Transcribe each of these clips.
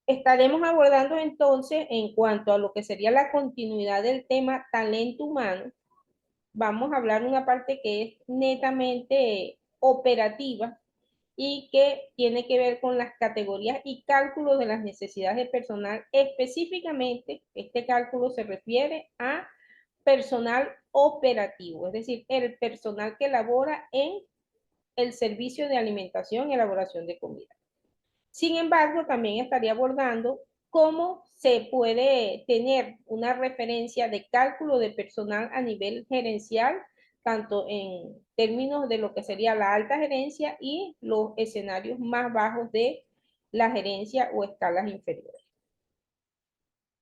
Estaremos abordando entonces en cuanto a lo que sería la continuidad del tema talento humano. Vamos a hablar una parte que es netamente operativa y que tiene que ver con las categorías y cálculos de las necesidades de personal. Específicamente, este cálculo se refiere a personal operativo, es decir, el personal que labora en el servicio de alimentación y elaboración de comida. Sin embargo, también estaría abordando cómo se puede tener una referencia de cálculo de personal a nivel gerencial, tanto en términos de lo que sería la alta gerencia y los escenarios más bajos de la gerencia o escalas inferiores.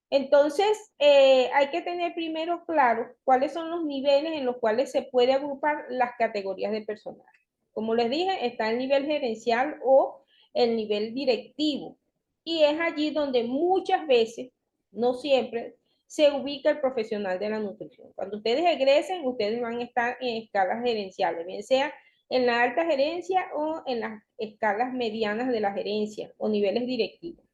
Entonces, hay que tener primero claro cuáles son los niveles en los cuales se puede agrupar las categorías de personal. Como les dije, está el nivel gerencial o el nivel directivo. Y es allí donde muchas veces, no siempre, se ubica el profesional de la nutrición. Cuando ustedes egresen, ustedes van a estar en escalas gerenciales, bien sea en la alta gerencia o en las escalas medianas de la gerencia o niveles directivos.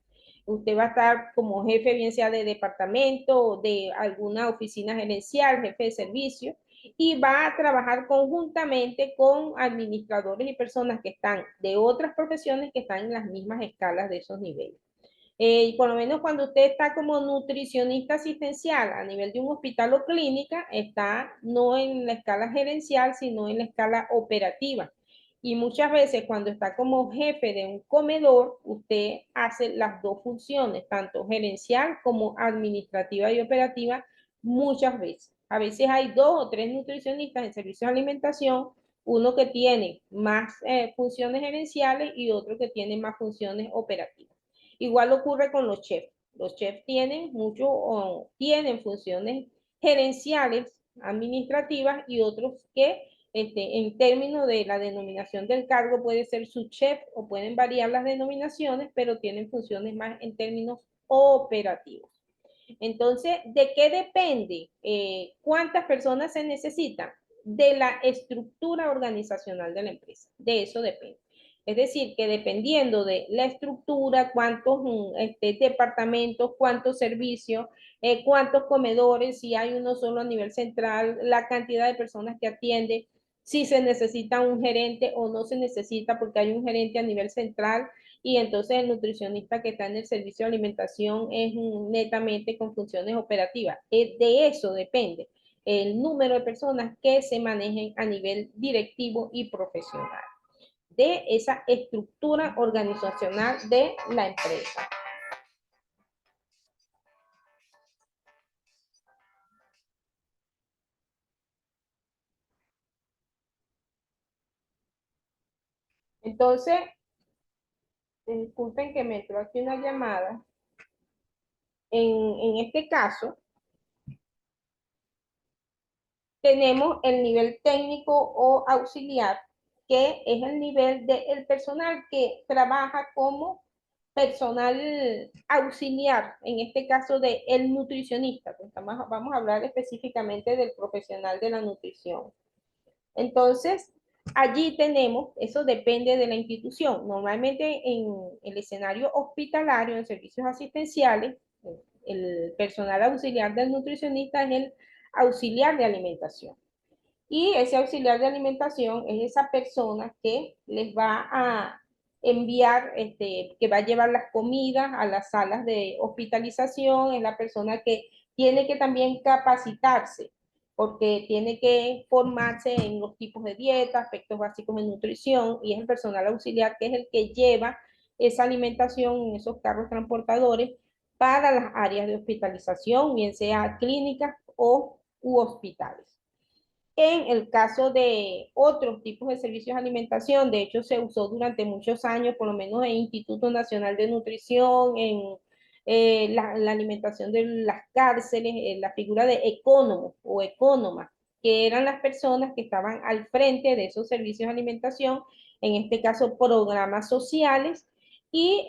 Usted va a estar como jefe, bien sea de departamento o de alguna oficina gerencial, jefe de servicio, y va a trabajar conjuntamente con administradores y personas que están de otras profesiones que están en las mismas escalas de esos niveles. Y por lo menos cuando usted está como nutricionista asistencial a nivel de un hospital o clínica, está no en la escala gerencial, sino en la escala operativa. Y muchas veces cuando está como jefe de un comedor, usted hace las dos funciones, tanto gerencial como administrativa y operativa, muchas veces. A veces hay dos o tres nutricionistas en servicios de alimentación, uno que tiene más funciones gerenciales y otro que tiene más funciones operativas. Igual ocurre con los chefs. Los chefs tienen mucho, tienen funciones gerenciales, administrativas y otros que en términos de la denominación del cargo puede ser su chef o pueden variar las denominaciones, pero tienen funciones más en términos operativos. Entonces, ¿de qué depende? ¿Cuántas personas se necesitan? De la estructura organizacional de la empresa. De eso depende. Es decir, que dependiendo de la estructura, cuántos departamentos, cuántos servicios, cuántos comedores, si hay uno solo a nivel central, la cantidad de personas que atiende, si se necesita un gerente o no se necesita porque hay un gerente a nivel central y entonces el nutricionista que está en el servicio de alimentación es netamente con funciones operativas. De eso depende el número de personas que se manejen a nivel directivo y profesional, de esa estructura organizacional de la empresa. Entonces, disculpen que me entró aquí una llamada. En este caso, tenemos el nivel técnico o auxiliar, que es el nivel del personal que trabaja como personal auxiliar, en este caso de el nutricionista. Pues vamos a hablar específicamente del profesional de la nutrición. Entonces, allí tenemos, eso depende de la institución. Normalmente en el escenario hospitalario, en servicios asistenciales, el personal auxiliar del nutricionista es el auxiliar de alimentación. Y ese auxiliar de alimentación es esa persona que les va a enviar, que va a llevar las comidas a las salas de hospitalización, es la persona que tiene que también capacitarse, porque tiene que formarse en los tipos de dieta, aspectos básicos de nutrición, y es el personal auxiliar que es el que lleva esa alimentación en esos carros transportadores para las áreas de hospitalización, bien sea clínicas o u hospitales. En el caso de otros tipos de servicios de alimentación, de hecho se usó durante muchos años, por lo menos en el Instituto Nacional de Nutrición, en la alimentación de las cárceles, la figura de ecónomo o ecónoma, que eran las personas que estaban al frente de esos servicios de alimentación, en este caso programas sociales, y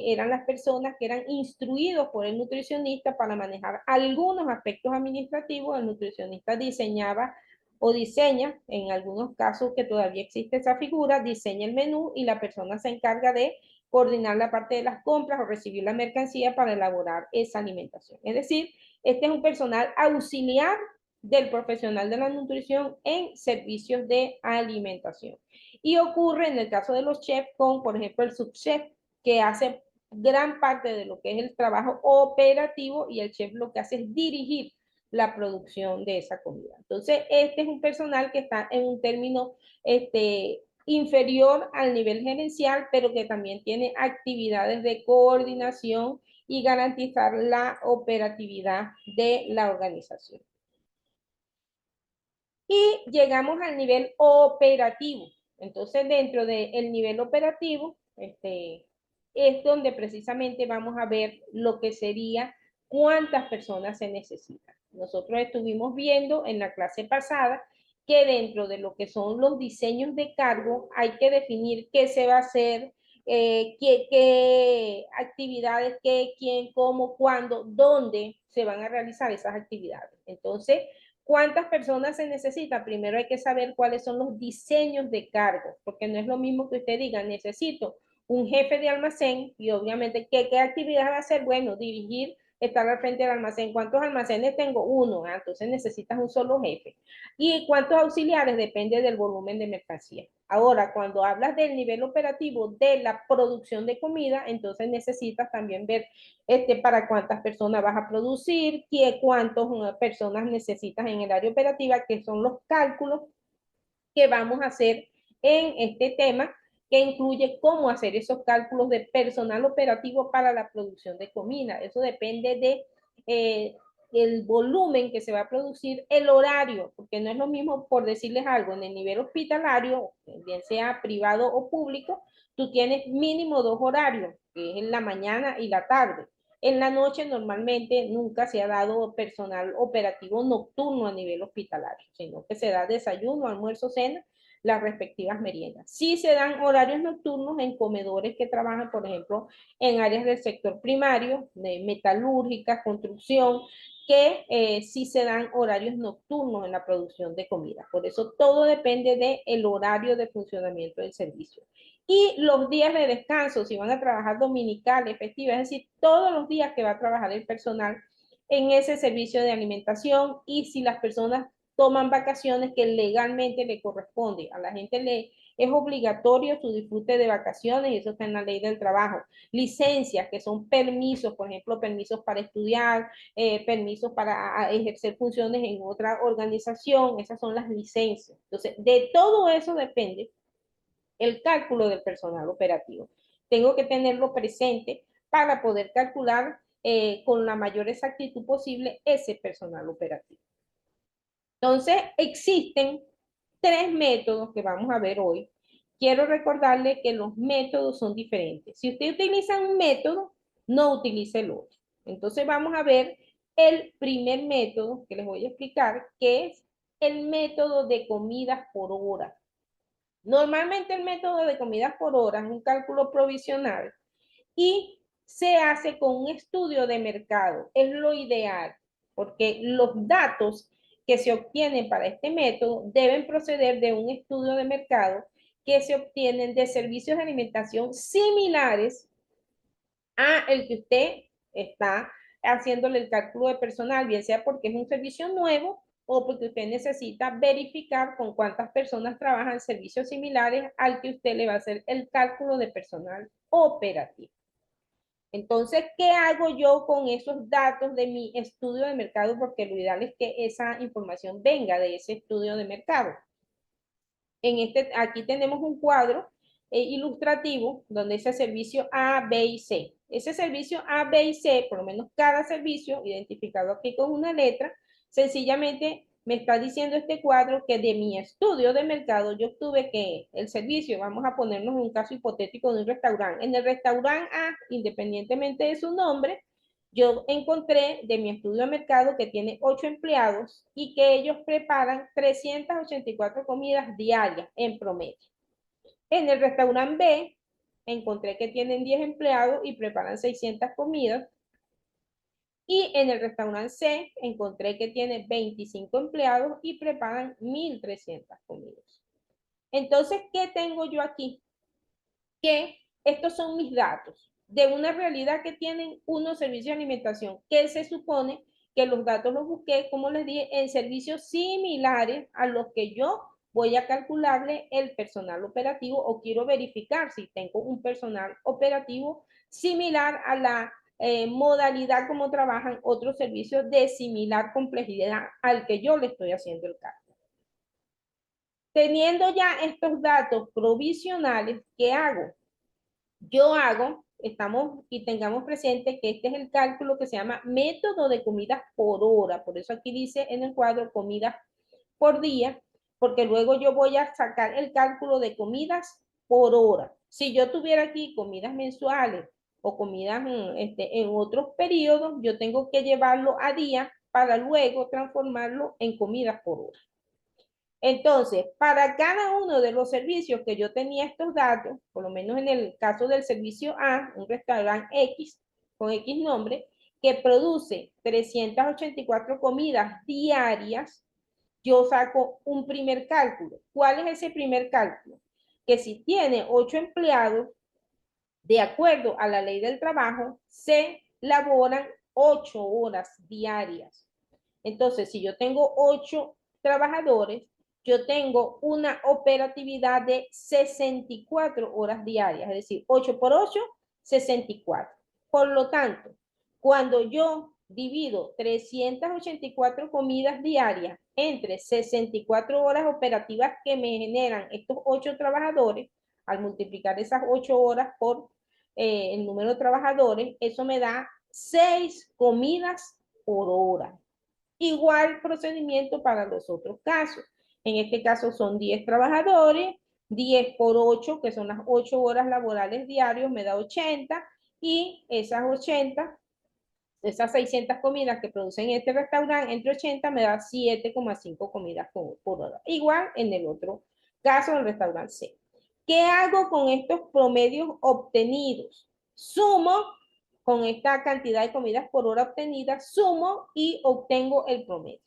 eran las personas que eran instruidos por el nutricionista para manejar algunos aspectos administrativos. El nutricionista diseñaba o diseña, en algunos casos que todavía existe esa figura, diseña el menú y la persona se encarga de coordinar la parte de las compras o recibir la mercancía para elaborar esa alimentación. Es decir, este es un personal auxiliar del profesional de la nutrición en servicios de alimentación. Y ocurre en el caso de los chefs con, por ejemplo, el subchef, que hace gran parte de lo que es el trabajo operativo y el chef lo que hace es dirigir la producción de esa comida. Entonces, este es un personal que está en un término inferior al nivel gerencial, pero que también tiene actividades de coordinación y garantizar la operatividad de la organización. Y llegamos al nivel operativo. Entonces, dentro del nivel operativo, es donde precisamente vamos a ver lo que sería cuántas personas se necesitan. Nosotros estuvimos viendo en la clase pasada que dentro de lo que son los diseños de cargo hay que definir qué se va a hacer, qué actividades, qué, quién, cómo, cuándo, dónde se van a realizar esas actividades. Entonces, ¿cuántas personas se necesita? Primero hay que saber cuáles son los diseños de cargo, porque no es lo mismo que usted diga, necesito un jefe de almacén y obviamente, ¿qué actividad va a hacer? Bueno, dirigir, estar al frente del almacén. ¿Cuántos almacenes tengo? Uno, entonces necesitas un solo jefe. ¿Y cuántos auxiliares? Depende del volumen de mercancía. Ahora, cuando hablas del nivel operativo de la producción de comida, entonces necesitas también ver para cuántas personas vas a producir, cuántas personas necesitas en el área operativa, que son los cálculos que vamos a hacer en este tema, que incluye cómo hacer esos cálculos de personal operativo para la producción de comida. Eso depende de el volumen que se va a producir, el horario, porque no es lo mismo, por decirles algo, en el nivel hospitalario, bien sea privado o público, tú tienes mínimo 2 horarios, que es en la mañana y la tarde. En la noche normalmente nunca se ha dado personal operativo nocturno a nivel hospitalario, sino que se da desayuno, almuerzo, cena, las respectivas meriendas. Sí se dan horarios nocturnos en comedores que trabajan, por ejemplo, en áreas del sector primario, de metalúrgica, construcción, que sí se dan horarios nocturnos en la producción de comida. Por eso todo depende del horario de funcionamiento del servicio. Y los días de descanso, si van a trabajar dominicales, festivas, es decir, todos los días que va a trabajar el personal en ese servicio de alimentación, y si las personas toman vacaciones que legalmente le corresponde. A la gente le es obligatorio su disfrute de vacaciones, y eso está en la ley del trabajo. Licencias, que son permisos, por ejemplo, permisos para estudiar, permisos para ejercer funciones en otra organización, esas son las licencias. Entonces, de todo eso depende el cálculo del personal operativo. Tengo que tenerlo presente para poder calcular con la mayor exactitud posible ese personal operativo. Entonces, existen 3 métodos que vamos a ver hoy. Quiero recordarle que los métodos son diferentes. Si usted utiliza un método, no utilice el otro. Entonces, vamos a ver el primer método que les voy a explicar, que es el método de comidas por hora. Normalmente el método de comidas por hora es un cálculo provisional y se hace con un estudio de mercado. Es lo ideal, porque los datos que se obtienen para este método deben proceder de un estudio de mercado que se obtienen de servicios de alimentación similares a el que usted está haciéndole el cálculo de personal, bien sea porque es un servicio nuevo o porque usted necesita verificar con cuántas personas trabajan servicios similares al que usted le va a hacer el cálculo de personal operativo. Entonces, ¿qué hago yo con esos datos de mi estudio de mercado? Porque lo ideal es que esa información venga de ese estudio de mercado. Aquí tenemos un cuadro ilustrativo donde dice servicio A, B y C. Ese servicio A, B y C, por lo menos cada servicio, identificado aquí con una letra, sencillamente me está diciendo este cuadro que de mi estudio de mercado yo obtuve que el servicio, vamos a ponernos en un caso hipotético de un restaurante. En el restaurante A, independientemente de su nombre, yo encontré de mi estudio de mercado que tiene 8 empleados y que ellos preparan 384 comidas diarias en promedio. En el restaurante B encontré que tienen 10 empleados y preparan 600 comidas. Y en el restaurante C encontré que tiene 25 empleados y preparan 1.300 comidas. Entonces, ¿qué tengo yo aquí? Que estos son mis datos de una realidad que tienen unos servicios de alimentación, que se supone que los datos los busqué, como les dije, en servicios similares a los que yo voy a calcularle el personal operativo o quiero verificar si tengo un personal operativo similar a la modalidad como trabajan otros servicios de similar complejidad al que yo le estoy haciendo el cálculo. Teniendo ya estos datos provisionales, ¿qué hago? Yo hago, estamos y tengamos presente que este es el cálculo que se llama método de comidas por hora. Por eso aquí dice en el cuadro comidas por día, porque luego yo voy a sacar el cálculo de comidas por hora. Si yo tuviera aquí comidas mensuales o comidas en otros periodos, yo tengo que llevarlo a día para luego transformarlo en comidas por hora. Entonces, para cada uno de los servicios que yo tenía estos datos, por lo menos en el caso del servicio A, un restaurante X con X nombre, que produce 384 comidas diarias, yo saco un primer cálculo. ¿Cuál es ese primer cálculo? Que si tiene 8 empleados, de acuerdo a la ley del trabajo, se laboran 8 horas diarias. Entonces, si yo tengo 8 trabajadores, yo tengo una operatividad de 64 horas diarias, es decir, 8 por 8, 64. Por lo tanto, cuando yo divido 384 comidas diarias entre 64 horas operativas que me generan estos 8 trabajadores, al multiplicar esas 8 horas por el número de trabajadores, eso me da 6 comidas por hora. Igual procedimiento para los otros casos. En este caso son 10 trabajadores, 10 por 8, que son las 8 horas laborales diarios, me da 80, y esas 80, esas 600 comidas que producen este restaurante, entre 80 me da 7,5 comidas por hora. Igual en el otro caso, el restaurante C. ¿Qué hago con estos promedios obtenidos? Sumo con esta cantidad de comidas por hora obtenidas, sumo y obtengo el promedio.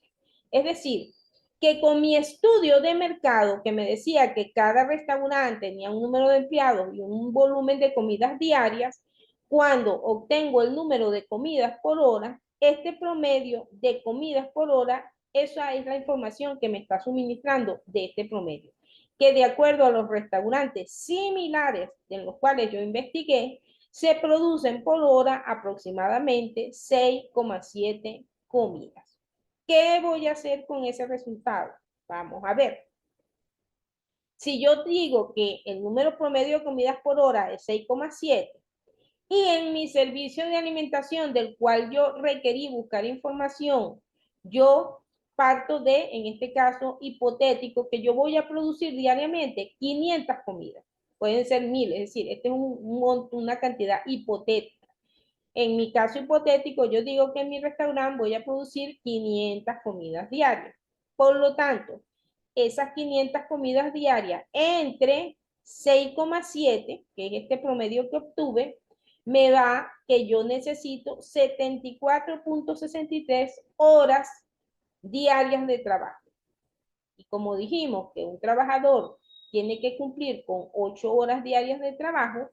Es decir, que con mi estudio de mercado que me decía que cada restaurante tenía un número de empleados y un volumen de comidas diarias, cuando obtengo el número de comidas por hora, este promedio de comidas por hora, esa es la información que me está suministrando de este promedio, que de acuerdo a los restaurantes similares en los cuales yo investigué, se producen por hora aproximadamente 6,7 comidas. ¿Qué voy a hacer con ese resultado? Vamos a ver. Si yo digo que el número promedio de comidas por hora es 6,7 y en mi servicio de alimentación del cual yo requerí buscar información, yo parto de, en este caso hipotético, que yo voy a producir diariamente 500 comidas. Pueden ser 1000, es decir, este es una cantidad hipotética. En mi caso hipotético, yo digo que en mi restaurante voy a producir 500 comidas diarias. Por lo tanto, esas 500 comidas diarias entre 6,7, que es este promedio que obtuve, me da que yo necesito 74,63 horas diarias de trabajo. Y como dijimos que un trabajador tiene que cumplir con 8 horas diarias de trabajo,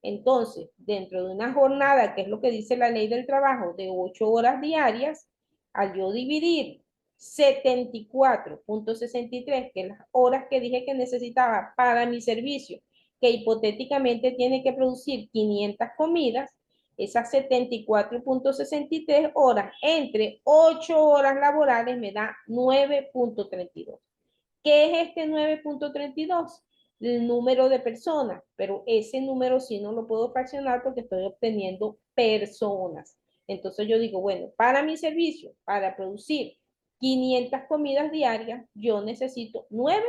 entonces, dentro de una jornada, que es lo que dice la ley del trabajo, de 8 horas diarias, al yo dividir 74,63, que es las horas que dije que necesitaba para mi servicio, que hipotéticamente tiene que producir 500 comidas, esas 74,63 horas entre 8 horas laborales me da 9,32. ¿Qué es este 9,32? El número de personas, pero ese número sí no lo puedo fraccionar porque estoy obteniendo personas. Entonces yo digo, bueno, para mi servicio, para producir 500 comidas diarias, yo necesito 9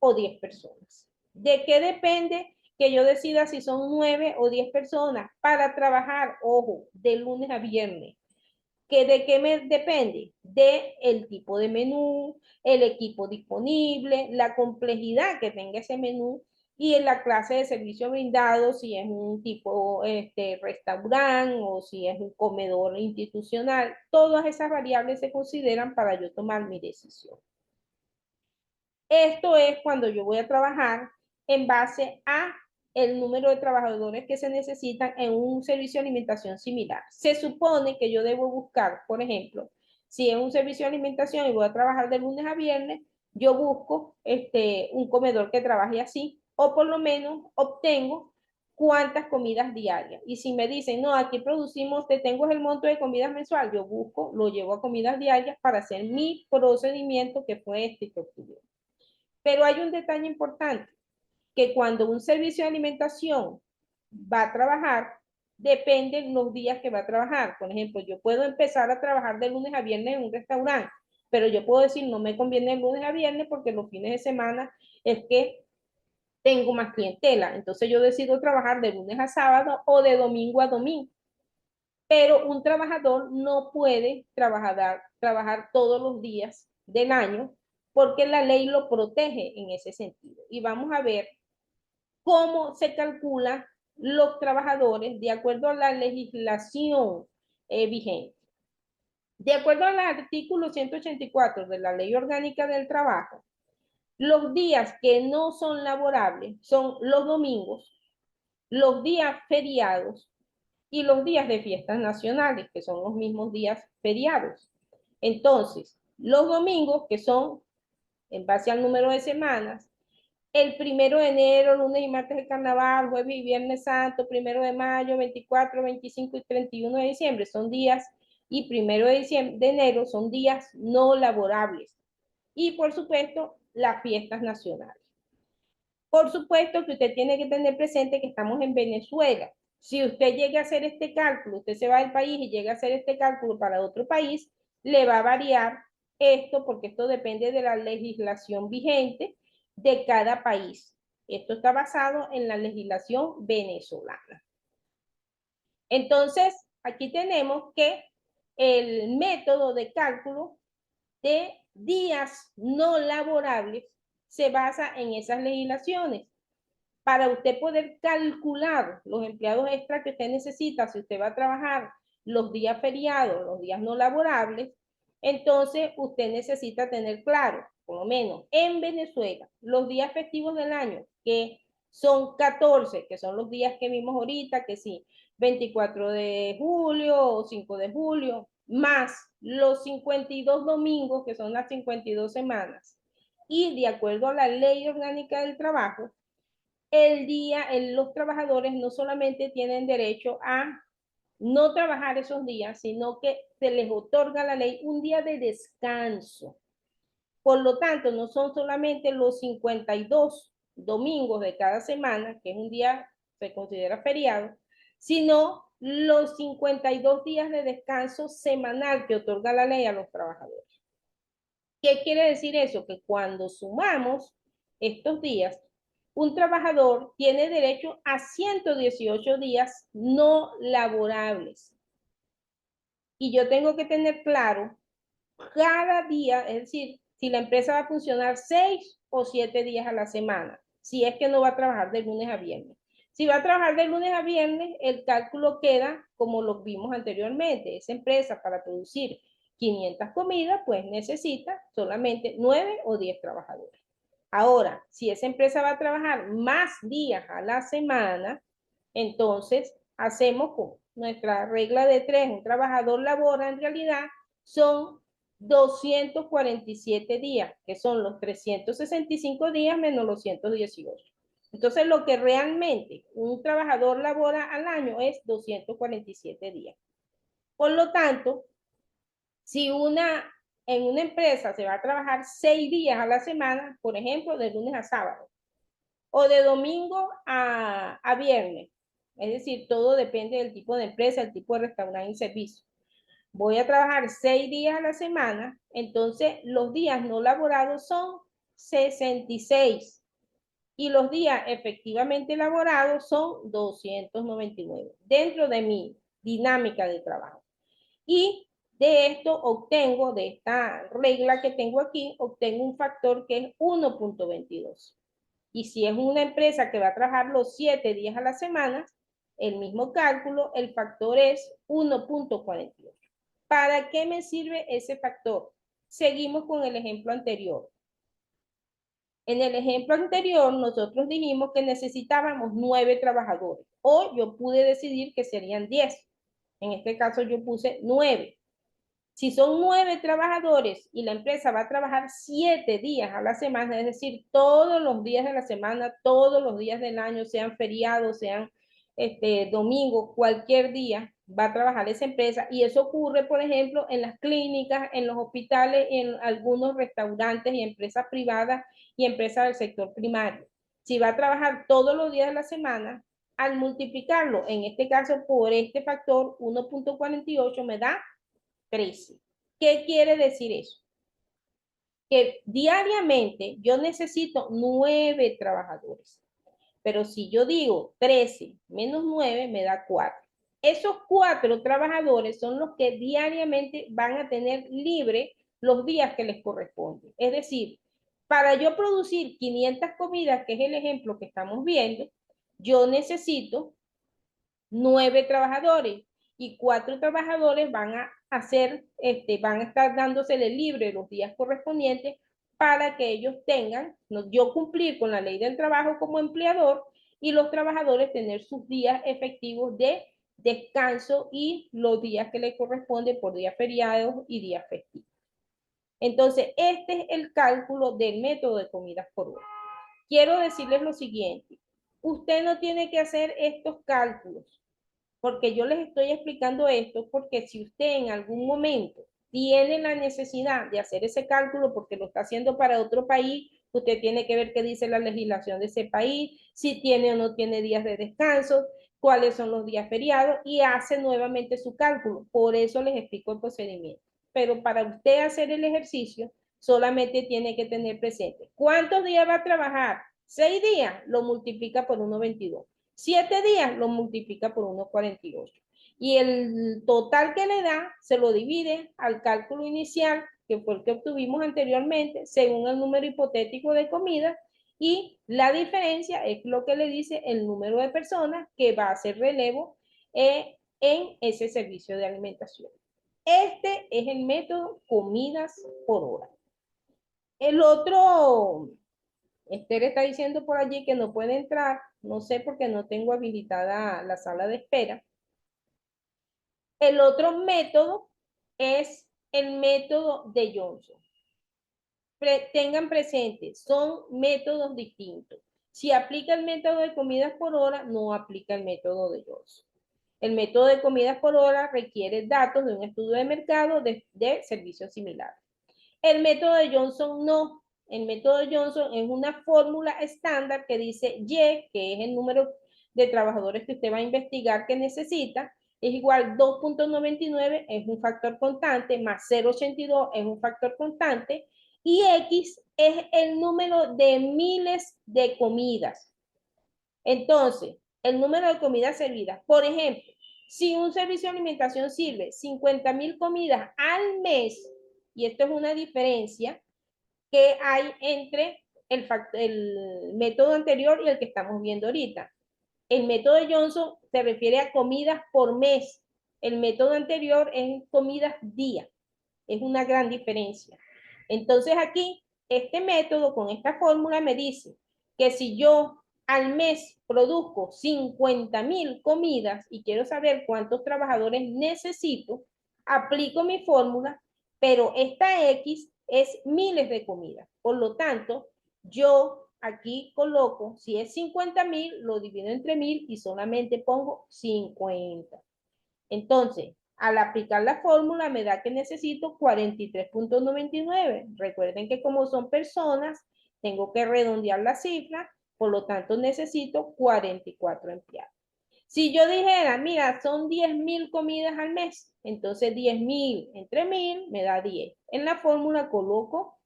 o 10 personas. ¿De qué depende que yo decida si son 9 o 10 personas para trabajar, ojo, de lunes a viernes? ¿Que ¿De qué me depende? De el tipo de menú, el equipo disponible, la complejidad que tenga ese menú y en la clase de servicio brindado, si es un tipo restaurante o si es un comedor institucional. Todas esas variables se consideran para yo tomar mi decisión. Esto es cuando yo voy a trabajar en base a el número de trabajadores que se necesitan en un servicio de alimentación similar. Se supone que yo debo buscar, por ejemplo, si es un servicio de alimentación y voy a trabajar de lunes a viernes, yo busco un comedor que trabaje así, o por lo menos obtengo cuántas comidas diarias. Y si me dicen, no, aquí producimos, te tengo el monto de comidas mensual, yo busco, lo llevo a comidas diarias para hacer mi procedimiento que fue este que obtuve. Pero hay un detalle importante, que cuando un servicio de alimentación va a trabajar, dependen los días que va a trabajar. Por ejemplo, yo puedo empezar a trabajar de lunes a viernes en un restaurante, pero yo puedo decir, no me conviene el lunes a viernes porque los fines de semana es que tengo más clientela. Entonces yo decido trabajar de lunes a sábado o de domingo a domingo. Pero un trabajador no puede trabajar todos los días del año porque la ley lo protege en ese sentido. Y vamos a ver cómo se calculan los trabajadores de acuerdo a la legislación vigente. De acuerdo al artículo 184 de la Ley Orgánica del Trabajo, los días que no son laborables son los domingos, los días feriados y los días de fiestas nacionales, que son los mismos días feriados. Entonces, los domingos, que son en base al número de semanas, el 1 de enero, lunes y martes de carnaval, jueves y viernes santo, 1 de mayo, 24, 25 y 31 de diciembre son días, y 1 de enero son días no laborables. Y por supuesto, las fiestas nacionales. Por supuesto que usted tiene que tener presente que estamos en Venezuela. Si usted llega a hacer este cálculo, usted se va del país y llega a hacer este cálculo para otro país, le va a variar esto porque esto depende de la legislación vigente de cada país. Esto está basado en la legislación venezolana. Entonces, aquí tenemos que el método de cálculo de días no laborables se basa en esas legislaciones. Para usted poder calcular los empleados extra que usted necesita, si usted va a trabajar los días feriados, los días no laborables, entonces usted necesita tener claro, por lo menos en Venezuela, los días festivos del año, que son 14, que son los días que vimos ahorita, que sí, 24 de julio o 5 de julio, más los 52 domingos, que son las 52 semanas. Y de acuerdo a la Ley Orgánica del Trabajo, los trabajadores no solamente tienen derecho a no trabajar esos días, sino que se les otorga la ley un día de descanso. Por lo tanto, no son solamente los 52 domingos de cada semana, que es un día, se considera feriado, sino los 52 días de descanso semanal que otorga la ley a los trabajadores. ¿Qué quiere decir eso? Que cuando sumamos estos días, un trabajador tiene derecho a 118 días no laborables. Y yo tengo que tener claro cada día, es decir, si la empresa va a funcionar 6 o 7 días a la semana, si es que no va a trabajar de lunes a viernes. Si va a trabajar de lunes a viernes, el cálculo queda como lo vimos anteriormente. Esa empresa para producir 500 comidas, pues necesita solamente 9 o 10 trabajadores. Ahora, si esa empresa va a trabajar más días a la semana, entonces hacemos con nuestra regla de 3, un trabajador labora en realidad son 247 días, que son los 365 días menos los 118. Entonces, lo que realmente un trabajador labora al año es 247 días. Por lo tanto, si en una empresa se va a trabajar 6 días a la semana, por ejemplo, de lunes a sábado, o de domingo a viernes, es decir, todo depende del tipo de empresa, el tipo de restaurante y servicio. Voy a trabajar 6 días a la semana, entonces los días no laborados son 66 y los días efectivamente laborados son 299 dentro de mi dinámica de trabajo. Y de esto obtengo, de esta regla que tengo aquí, obtengo un factor que es 1.22. Y si es una empresa que va a trabajar los 7 días a la semana, el mismo cálculo, el factor es 1.48. ¿Para qué me sirve ese factor? Seguimos con el ejemplo anterior. En el ejemplo anterior, nosotros dijimos que necesitábamos 9 trabajadores, o yo pude decidir que serían 10. En este caso yo puse 9. Si son 9 trabajadores y la empresa va a trabajar 7 días a la semana, es decir, todos los días de la semana, todos los días del año, sean feriados, sean domingo, cualquier día, va a trabajar esa empresa. Y eso ocurre, por ejemplo, en las clínicas, en los hospitales, en algunos restaurantes y empresas privadas y empresas del sector primario. Si va a trabajar todos los días de la semana, al multiplicarlo, en este caso por este factor 1.48, me da 13. ¿Qué quiere decir eso? Que diariamente yo necesito 9 trabajadores. Pero si yo digo 13 menos 9 me da 4. Esos 4 trabajadores son los que diariamente van a tener libre los días que les corresponden. Es decir, para yo producir 500 comidas, que es el ejemplo que estamos viendo, yo necesito 9 trabajadores y 4 trabajadores van a hacer, van a estar dándosele libre los días correspondientes para que ellos tengan, no, yo cumplir con la ley del trabajo como empleador y los trabajadores tener sus días efectivos de descanso y los días que les corresponde por días feriados y días festivos. Entonces, este es el cálculo del método de comidas por hora. Quiero decirles lo siguiente, usted no tiene que hacer estos cálculos porque yo les estoy explicando esto, porque si usted en algún momento tiene la necesidad de hacer ese cálculo porque lo está haciendo para otro país, usted tiene que ver qué dice la legislación de ese país, si tiene o no tiene días de descanso, cuáles son los días feriados y hace nuevamente su cálculo. Por eso les explico el procedimiento. Pero para usted hacer el ejercicio, solamente tiene que tener presente cuántos días va a trabajar. 6 días, lo multiplica por 1,22. 7 días lo multiplica por 1,48. Y el total que le da se lo divide al cálculo inicial, que fue el que obtuvimos anteriormente, según el número hipotético de comidas, y la diferencia es lo que le dice el número de personas que va a hacer relevo en ese servicio de alimentación. Este es el método comidas por hora. El otro, Esther está diciendo por allí que no puede entrar, no sé por qué no tengo habilitada la sala de espera. El otro método es el método de Johnson. Tengan presente, son métodos distintos. Si aplica el método de comidas por hora, no aplica el método de Johnson. El método de comidas por hora requiere datos de un estudio de mercado de servicios similares. El método de Johnson no. El método de Johnson es una fórmula estándar que dice Y, que es el número de trabajadores que usted va a investigar que necesita, es igual 2.99, es un factor constante, más 0.82 es un factor constante, y X es el número de miles de comidas. Entonces, el número de comidas servidas. Por ejemplo, si un servicio de alimentación sirve 50,000 comidas al mes, y esto es una diferencia que hay entre el método anterior y el que estamos viendo ahorita. El método de Johnson se refiere a comidas por mes. El método anterior es comidas día. Es una gran diferencia. Entonces aquí, este método con esta fórmula me dice que si yo al mes produzco 50,000 comidas y quiero saber cuántos trabajadores necesito, aplico mi fórmula, pero esta X es miles de comidas. Por lo tanto, yo aquí coloco, si es 50,000, lo divido entre 1,000 y solamente pongo 50. Entonces, al aplicar la fórmula me da que necesito 43.99. Recuerden que como son personas, tengo que redondear la cifra, por lo tanto necesito 44 empleados. Si yo dijera, mira, son 10,000 comidas al mes, entonces 10,000 entre 1,000 me da 10. En la fórmula coloco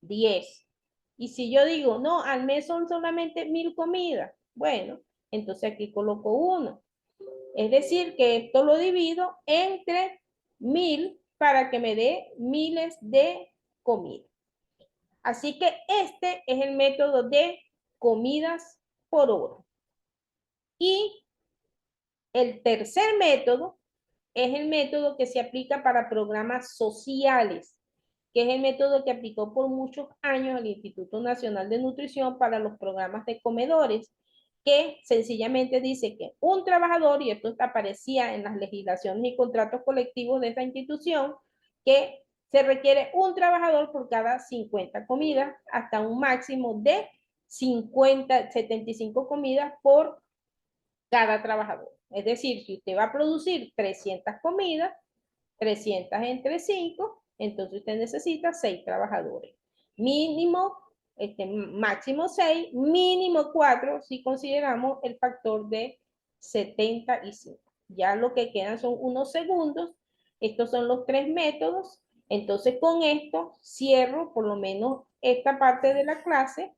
10. Y si yo digo, no, al mes son solamente 1,000 comidas, bueno, entonces aquí coloco 1. Es decir, que esto lo divido entre 1,000 para que me dé miles de comidas. Así que este es el método de comidas por hora. Y el tercer método es el método que se aplica para programas sociales. que es el método que aplicó por muchos años el Instituto Nacional de Nutrición para los programas de comedores, que sencillamente dice que un trabajador, y esto aparecía en las legislaciones y contratos colectivos de esta institución, que se requiere un trabajador por cada 50 comidas, hasta un máximo de 75 comidas por cada trabajador. Es decir, si usted va a producir 300 comidas, 300 entre 5, entonces usted necesita 6 trabajadores. Mínimo, máximo 6, mínimo 4 si consideramos el factor de 75. Ya lo que quedan son unos segundos. Estos son los 3 métodos. Entonces con esto cierro por lo menos esta parte de la clase